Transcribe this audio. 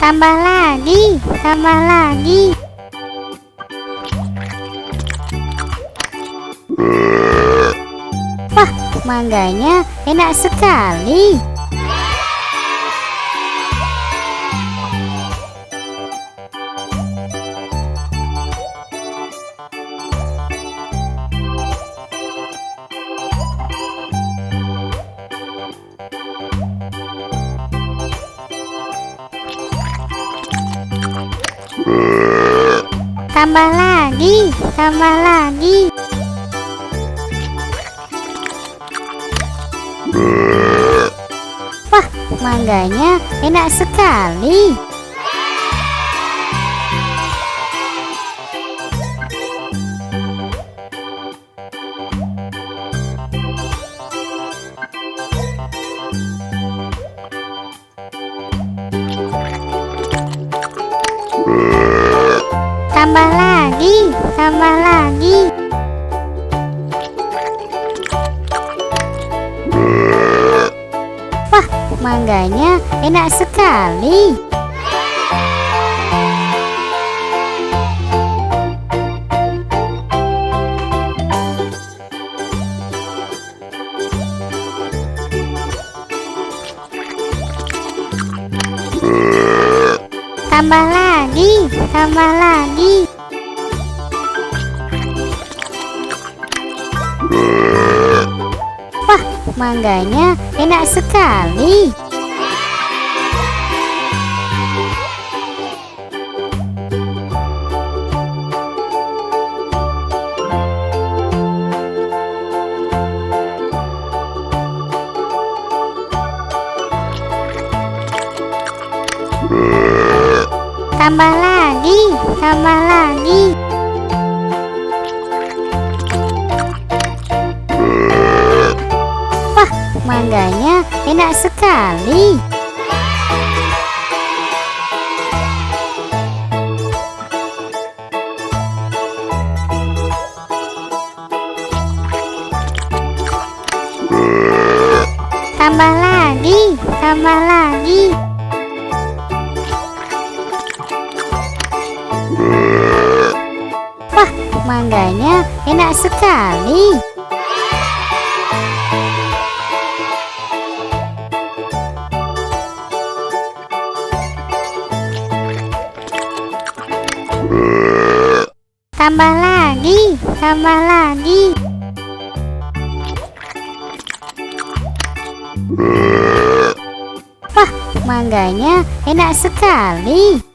Tambah lagi, tambah lagi. Wah, mangganya enak sekali. Tambah lagi, tambah lagi. Wah, mangganya enak sekali. Tambah lagi, tambah lagi. Wah, mangganya enak sekali. Tambah lagi, tambah lagi. Wah, mangganya enak sekali. Tambah lagi, tambah lagi. Wah, mangganya enak sekali. Tambah lagi, tambah lagi. Wah, mangganya enak sekali. Tambah lagi, tambah lagi. Wah, mangganya enak sekali.